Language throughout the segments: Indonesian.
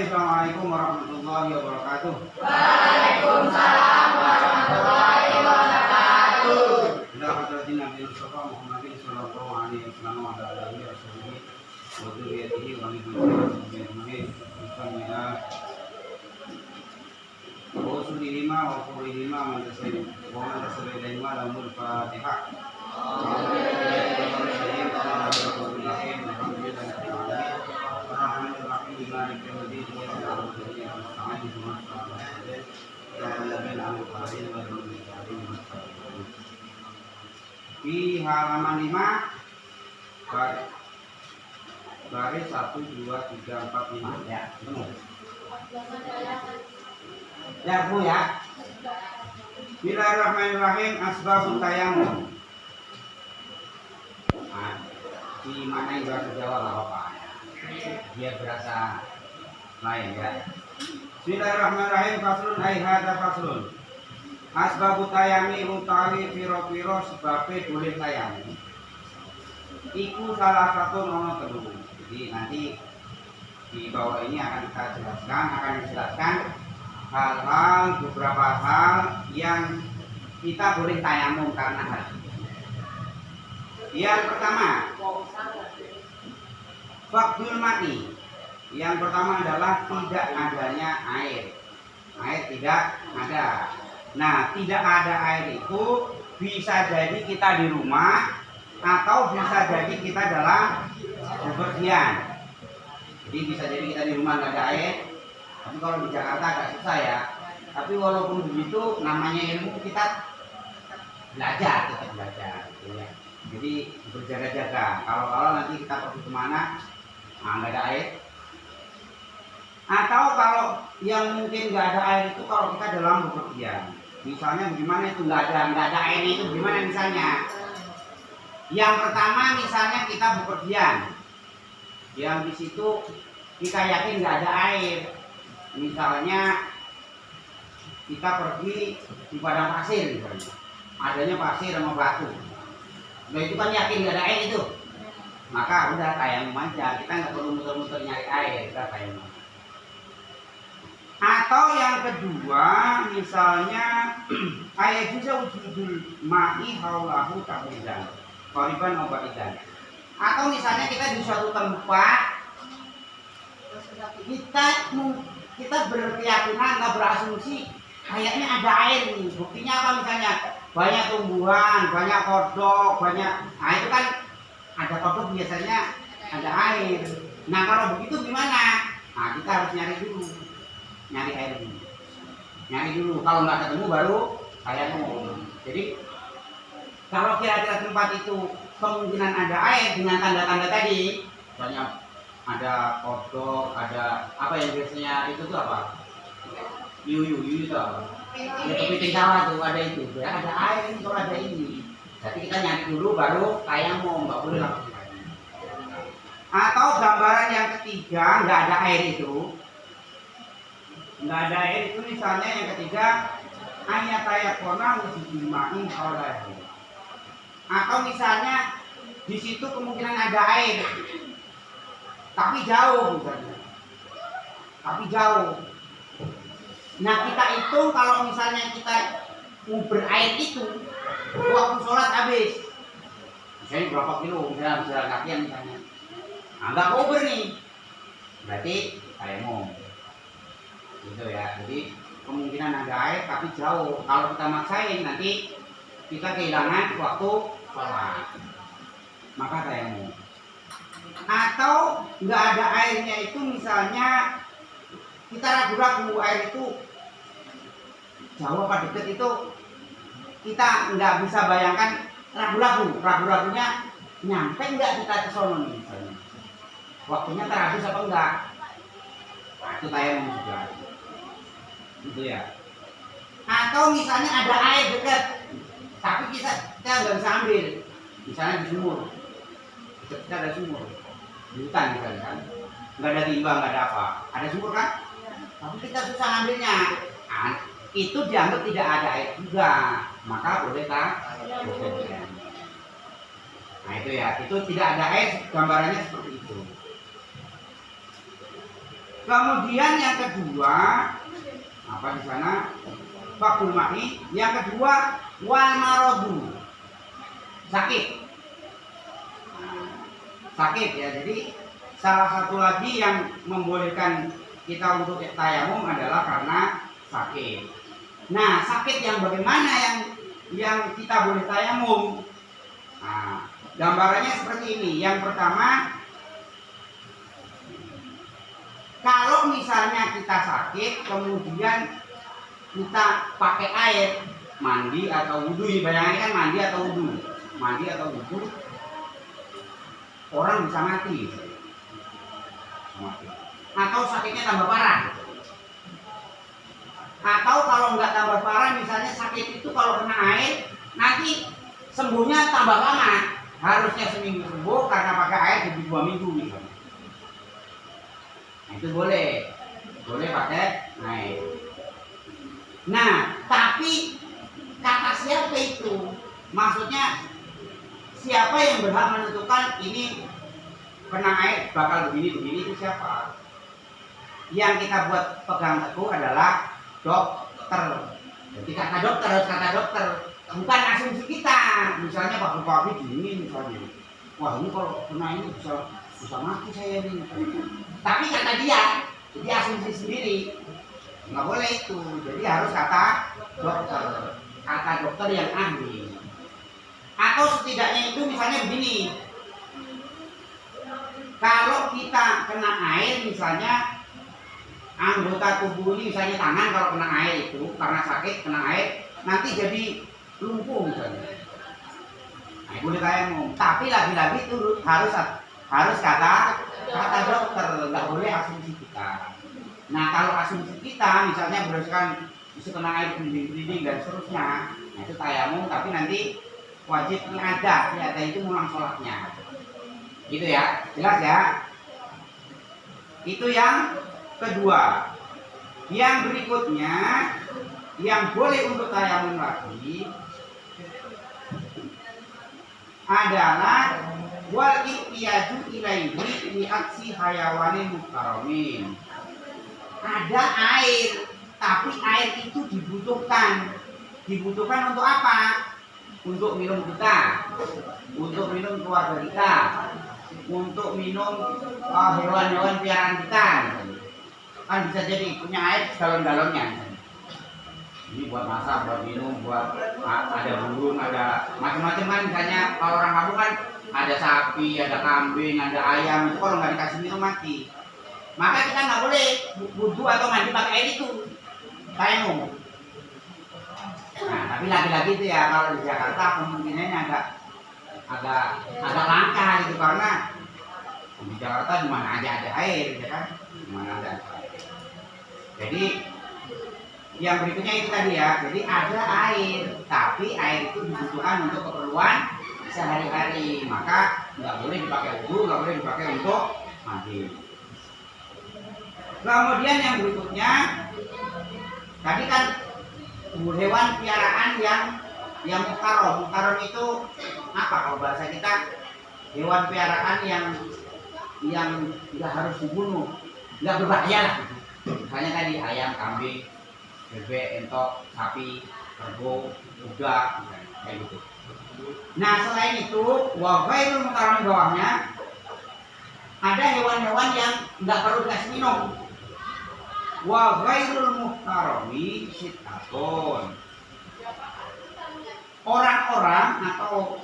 Assalamualaikum warahmatullahi wabarakatuh. Waalaikumsalam warahmatullahi wabarakatuh. Ila hadratin Nabi Mustafa Muhammadin sallallahu alaihi wasallam wa ala alihi wasallam wa dzurriyyatihi wa min dzurriyyatihi bismillah. Wa usulihima wa qulihima man tasawwilahima lamul Fatihah. Di halaman 5 baris 1 2 3 4 5 ya, benar. Ya, Bu ya. Bismillahirrahmanirrahim. Asbabut tayammum. Nah, di mana yang bahasa Jawa enggak apa-apa. Dia berasa lain ya. Bismillahirrahmanirrahim. Faslun ai hadza faslun. Asbabut tayami utawi piro-piro sebabnya boleh tayamum. Iku salah satu nomor telu. Jadi nanti di bawah ini akan dijelaskan hal-hal, beberapa hal yang kita boleh tayamum karena hal itu. Yang pertama, faqdul mati. Yang pertama adalah tidak adanya air. Air tidak ada. Nah, tidak ada air itu bisa jadi kita di rumah atau bisa jadi kita dalam bepergian. Jadi bisa jadi kita di rumah nggak ada air. Tapi kalau di Jakarta agak susah ya. Tapi walaupun begitu, namanya ilmu kita belajar, tetap belajar. Gitu ya. Jadi berjaga-jaga. Kalau nanti kita pergi kemana, nggak ada air. Atau kalau yang mungkin nggak ada air itu kalau kita dalam bepergian. Misalnya bagaimana itu nggak ada air itu gimana misalnya? Yang pertama misalnya kita bepergian, yang di situ kita yakin nggak ada air. Misalnya kita pergi di padang pasir misalnya, adanya pasir sama batu. Nah itu kan yakin nggak ada air itu, maka udah tayamum aja. Kita nggak perlu muter-muter nyari air, kita tayamum. Atau yang kedua misalnya ayat juga wujudul ma'i haulahu tahridan qariban mubaidan. Atau misalnya kita di suatu tempat kita berkeyakinan atau berasumsi kayaknya ada air nih. Buktinya apa misalnya? Banyak tumbuhan, banyak kodok, banyak. Nah itu kan ada kodok biasanya ada air. Nah kalau begitu gimana? Nah kita harus nyari air dulu. Kalau nggak ketemu baru tayamum. Jadi kalau kira-kira tempat itu kemungkinan ada air dengan tanda-tanda tadi, misalnya ada kodok, ada apa yang biasanya itu tuh apa? Yuyu itu apa? Ya kepiting sawah tuh ada itu, ya ada air itu kalau ada ini. Jadi kita nyari dulu baru tayamum, nggak boleh langsung. Atau gambaran yang ketiga nggak ada air itu. Nggak ada air itu misalnya yang ketiga ayat kona wujudul ma'i haulahu. Atau misalnya di situ kemungkinan ada air tapi jauh misalnya. Nah kita hitung kalau misalnya kita uber air itu waktu sholat habis. Misalnya berapa kilo, misalnya jalan kaki misalnya. Nah, nggak uber nih. Berarti tayamum. Gitu ya. Jadi kemungkinan ada air tapi jauh. Kalau kita maksain nanti kita kehilangan waktu sholat. Maka tayamum. Atau nggak ada airnya itu misalnya kita ragu-ragu air itu jauh apa dekat itu kita nggak bisa bayangkan. Ragu-ragunya nyampe nggak kita ke sono nih misalnya. Waktunya terhabis apa enggak? Nah, itu tayamum juga. Gitu ya. Atau misalnya ada air dekat tapi kita nggak bisa ambil. Misalnya di sumur. Kita ada sumur di hutan misalnya kan, nggak ada timba, nggak ada apa, ada sumur kan, tapi kita susah ngambilnya. Nah, itu dianggap tidak ada air juga, maka boleh tak? Nah itu ya, itu tidak ada air, gambarannya seperti itu. Kemudian yang kedua, apa di sana? Fakul ma'i. Yang kedua, wal marodu. Sakit. Sakit ya. Jadi salah satu lagi yang membolehkan kita untuk tayamum adalah karena sakit. Nah, sakit yang bagaimana yang kita boleh tayamum? Nah, gambarannya seperti ini. Yang pertama, kalau misalnya kita sakit, kemudian kita pakai air, mandi atau wudhu, bayangin kan mandi atau wudhu, orang bisa mati. Atau sakitnya tambah parah. Atau kalau nggak tambah parah, misalnya sakit itu kalau kena air, nanti sembuhnya tambah lama. Harusnya seminggu sembuh karena pakai air jadi 2 minggu misalnya. Itu boleh pakai air. Nah, tapi kata siapa itu? Maksudnya siapa yang berhak menentukan ini kena air bakal begini itu siapa? Yang kita buat pegang teguh adalah dokter. Jadi kata dokter, bukan asumsi kita. Misalnya pagi-pagi dingin misalnya, wah ini kalau kena ini bisa mati saya ini. Tapi kata dia, jadi asumsi sendiri, nggak boleh itu. Jadi harus kata dokter yang ahli. Atau setidaknya itu misalnya begini, kalau kita kena air misalnya anggota tubuh ini, misalnya tangan kalau kena air itu karena sakit kena air nanti jadi lumpuh misalnya. Nah, boleh tayamum. Tapi lagi-lagi itu harus kata dokter, nggak boleh asumsi kita. Nah, kalau asumsi kita misalnya berdasarkan bisa kena air berlinding dan seterusnya, nah itu tayamum, tapi nanti wajib ada itu ngulang sholatnya. Gitu ya, jelas ya. Itu yang kedua. Yang berikutnya, yang boleh untuk tayamum lagi adalah wal ihtiyaju ilaihi li aksi hayawanin mukarramin. Ada air, tapi air itu dibutuhkan untuk apa? Untuk minum kita, untuk minum keluarga kita, untuk minum hewan-hewan piaraan kita. Kan bisa jadi punya air galon-galonnya. Ini buat masak, buat minum, buat ada burung, ada macam-macam kan. Misalnya kalau orang kampung kan ada sapi, ada kambing, ada ayam. Itu kalau nggak dikasih minum mati. Maka kita nggak boleh wudhu atau mandi pakai air itu. Tayamum. Nah, tapi lagi-lagi itu ya kalau di Jakarta kemungkinannya agak langka gitu, karena di Jakarta di mana aja ada air, ya kan? Di mana ada air. Jadi yang berikutnya itu tadi ya. Jadi ada air, tapi air itu dibutuhkan untuk keperluan sehari-hari. Maka nggak boleh dipakai wudhu, nggak boleh dipakai untuk mandi. Kemudian yang berikutnya, tadi kan hewan piaraan yang mukarram. Mukarram itu apa kalau bahasa kita? Hewan piaraan yang nggak harus dibunuh, nggak berbahaya lah. Misalnya tadi ayam, kambing, bebek, entok, sapi, kerbau, kuda, kayak gitu. Nah, selain itu, wa ghairul mukarram bawahnya ada hewan-hewan yang nggak perlu dikasih minum. Wa ghairul muhtarami sitatun. Orang-orang atau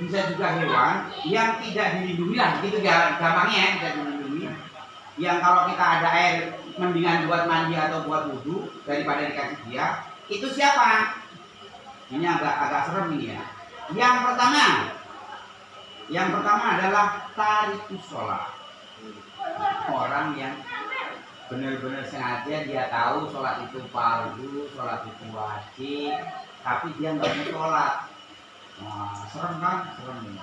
bisa juga hewan yang tidak dilindungi lah, gitu gampangnya ya, tidak dilindungi. Yang kalau kita ada air mendingan buat mandi atau buat wudhu daripada dikasih dia. Itu siapa? Ini agak serem ini ya. Yang pertama adalah tarikus sholat. Orang yang benar-benar sengaja dia tahu sholat itu fardu, sholat itu wajib, tapi dia nggak mau sholat. Wah, serem kan? Serem.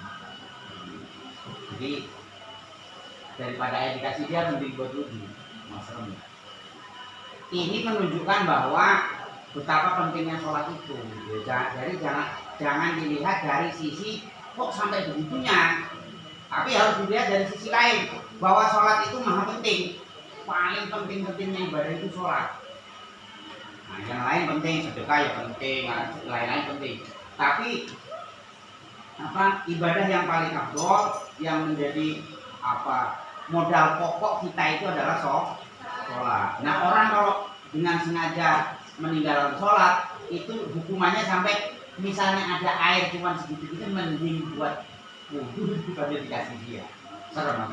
Jadi daripada air dikasih dia mending buat wudhu. Wah, serem. Ini menunjukkan bahwa betapa pentingnya sholat itu. Jadi jangan dilihat dari sisi kok sampai begitunya, tapi harus dilihat dari sisi lain bahwa sholat itu maha penting. paling penting-pentingnya ibadah itu sholat. Nah, yang lain penting, sedekah ya penting, lain-lain penting. Tapi ibadah yang paling afdol, yang menjadi modal pokok kita itu adalah sholat. Nah, orang kalau dengan sengaja meninggalkan sholat itu hukumannya sampai misalnya ada air cuma segitu itu mending buat wudhu daripada dikasih dia. Serem.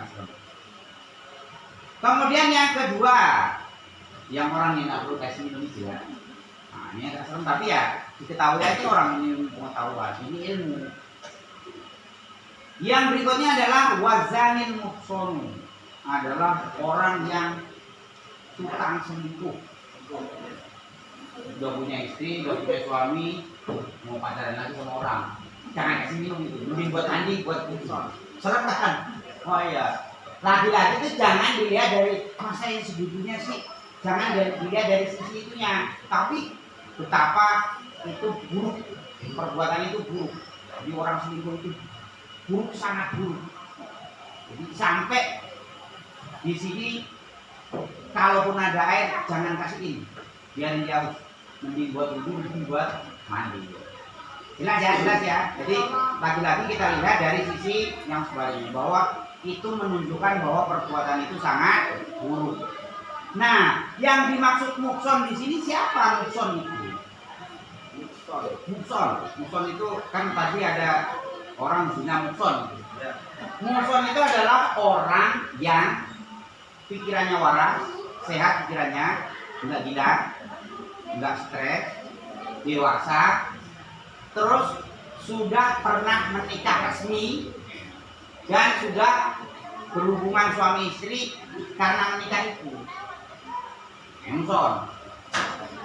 Kemudian yang kedua, yang orang yang nggak perlu kasih minum juga. Nah, ini agak serem tapi ya diketahui aja orang ini pengetahuan, ini ilmu. Yang berikutnya adalah wazanil muhson, adalah orang yang tukang selingkuh. Udah punya istri, udah punya suami, mau pacaran lagi sama orang, jangan kasih minum itu, mending buat mandi, buat muhson. Serem kan? Oh iya, laki-laki itu jangan dilihat dari masa yang segitunya sih, jangan dilihat dari sisi itunya, tapi betapa itu buruk, perbuatan itu buruk. Jadi orang selingkuh itu buruk, sangat buruk. Jadi sampai di sini kalaupun ada air jangan kasihin, biarin jauh, mending buat wudhu, mending buat mandi. Jelas ya. Jadi laki-laki kita lihat dari sisi yang sebaliknya, bahwa itu menunjukkan bahwa perbuatan itu sangat buruk. Nah, yang dimaksud mukson di sini siapa mukson itu? Mukson itu kan tadi ada orang zina mukson. Mukson itu adalah orang yang pikirannya waras, sehat pikirannya, enggak gila, enggak stres, dewasa, terus sudah pernah menikah resmi dan sudah berhubungan suami istri karena menikah itu. Mukson.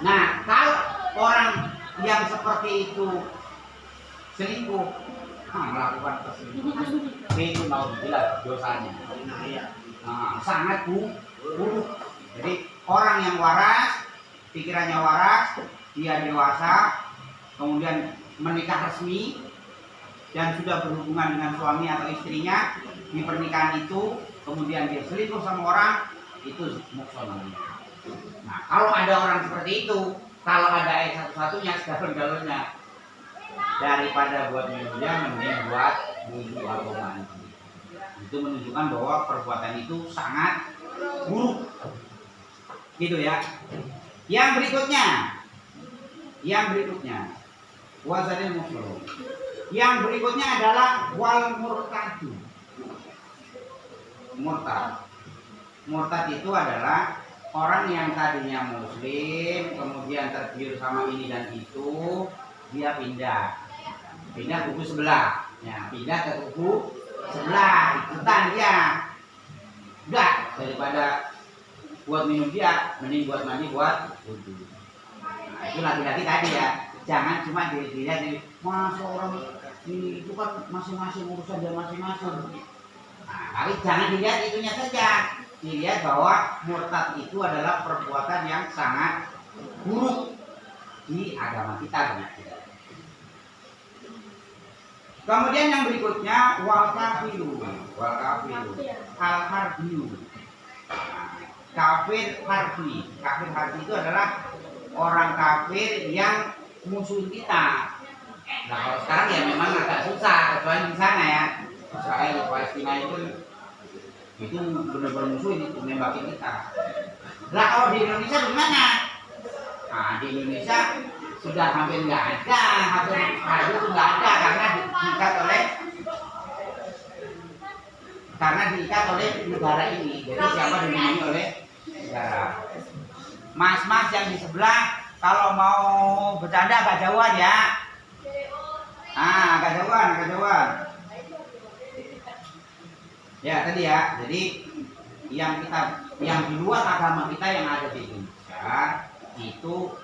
Nah, kalau orang yang seperti itu selingkuh, melakukan perselingkuhan, itu mau jelas dosanya. Sangat buruk. Jadi orang yang waras, pikirannya waras, dia dewasa, kemudian menikah resmi dan sudah berhubungan dengan suami atau istrinya di pernikahan itu, kemudian dia selingkuh sama orang, itu mukson. Nah, kalau ada orang seperti itu, kalau ada air satu-satunya, segalon-galonnya, daripada buat minum dia, mending buat wudhu atau mandi. Itu menunjukkan bahwa perbuatan itu sangat buruk. Gitu ya. Yang berikutnya, wazanil muslim. Yang berikutnya adalah wal murtadu. Murtad itu adalah orang yang tadinya muslim, kemudian tergiur sama ini dan itu, dia pindah kubu sebelah, ya, pindah ke kubu sebelah, ikutan dia. Enggak, daripada buat minum dia, mending buat mandi, buat wudhu. Nah, itu laki-laki tadi ya, jangan cuma dilihat dari masa orang ini itu kan masing-masing urusan dia masing-masing. Nah, tapi jangan dilihat itunya saja, dilihat bahwa murtad itu adalah perbuatan yang sangat buruk di agama kita. Kemudian yang berikutnya wal kafiru al harbiyu. Kafir harbi itu adalah orang kafir yang musuh kita. Nah, kalau sekarang ya memang agak susah, kecuali di sana ya, Israel Palestina itu benar-benar musuh, ini nembakin kita. Nah, kalau di Indonesia gimana? Nah, di Indonesia sudah hampir nggak ada, hampir itu nggak ada karena diikat oleh negara ini. Jadi siapa dilindungi oleh negara. Mas-mas yang di sebelah kalau mau bercanda agak jauhan ya. Agak jauhan. Ya tadi ya. Jadi yang di luar agama kita yang ada di Indonesia itu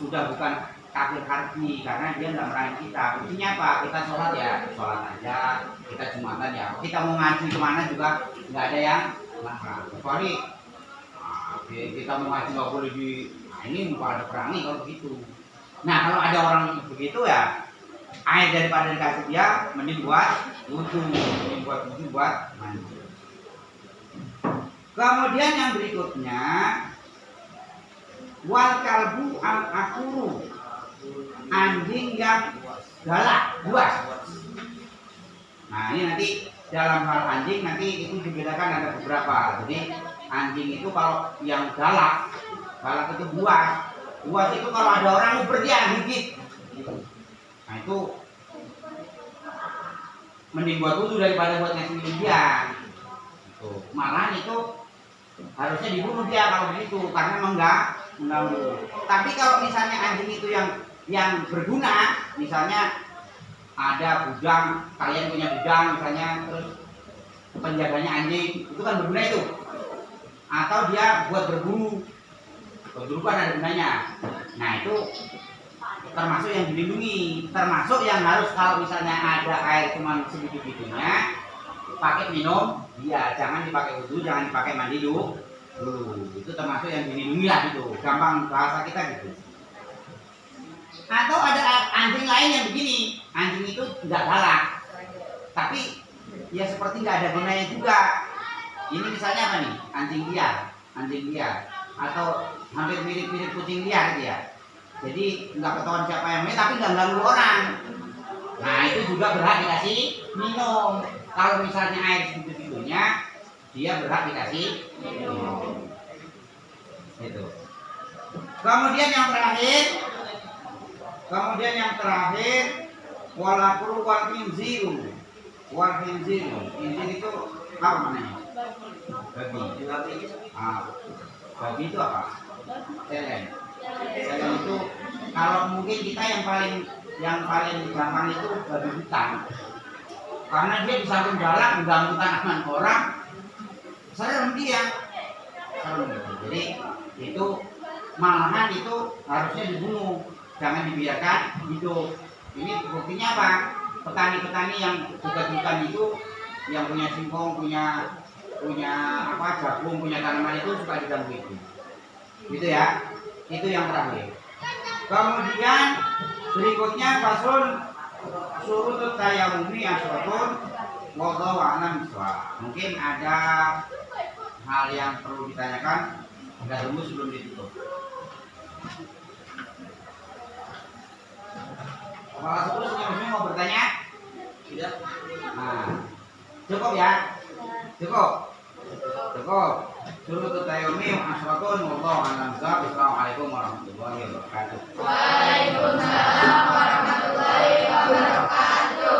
sudah bukan kafir harbi karena dia tidak merangi kita. Buktinya apa? Kita sholat aja, kita jumatan ya. Kita mau ngaji kemana juga nggak ada yang larang. Kecuali kita mau ngaji nggak boleh ini mau ada perangi kalau begitu. Nah kalau ada orang begitu ya, air daripada dikasih dia, mending buat wudhu, buat mandi. Kemudian yang berikutnya wal kalbu al akuru, anjing yang galak, buas. Nah ini nanti dalam hal anjing nanti itu dibedakan ada beberapa. Jadi anjing itu kalau yang galak itu buas. Buas itu kalau ada orang nguber dia gigit. Nah itu mending buat wudhu daripada buat ngasih dia. Malahan itu harusnya dibunuh dia kalau begitu karena memang enggak mengganggu. Tapi kalau misalnya anjing itu yang berguna, misalnya ada bujang, kalian punya bujang misalnya, terus penjaganya anjing, itu kan berguna itu. Atau dia buat berburu kan ada gunanya. Nah itu termasuk yang dilindungi, termasuk yang harus kalau misalnya ada air cuma segitu-gitunya pakai minum, ya jangan dipakai wudhu, jangan dipakai mandi dulu. Itu termasuk yang dilindungi lah gitu, gampang bahasa kita gitu. Atau ada anjing lain yang begini, anjing itu nggak galak, tapi ya seperti nggak ada gunanya juga. Ini misalnya apa nih, anjing liar, atau hampir mirip-mirip kucing liar gitu ya. Jadi nggak ketahuan siapa yang main, tapi nggak ganggu orang. Nah itu juga berhak dikasih minum. Kalau misalnya air segitu-gitunya, dia berhak dikasih minum. Itu. Kemudian yang terakhir, walakuru wal khinziru. Khinzir itu apa namanya? Babi. Babi itu apa? Celeng itu kalau mungkin kita yang paling gampang itu babi hutan. Karena dia bisa galak mengganggu tanaman orang, serem dia. Jadi itu malahan itu harusnya dibunuh, jangan dibiarkan hidup. Ini buktinya apa? Petani-petani yang hutan itu, yang punya singkong, punya jagung, punya tanaman itu suka diganggu itu. Gitu ya. Itu yang terakhir. Kemudian berikutnya fasul surutut tayamumi asratun wallahu a'lam bishawab. Mungkin ada hal yang perlu ditanyakan, agak tunggu sebelum ditutup. Kalau seterusnya mau bertanya? Tidak. Nah, cukup ya? Cukup. Surutut tayamumi asratun wallahu a'lam bishawab. Assalamualaikum warahmatullahi wabarakatuh. Waalaikumsalam warahmatullahi wabarakatuh.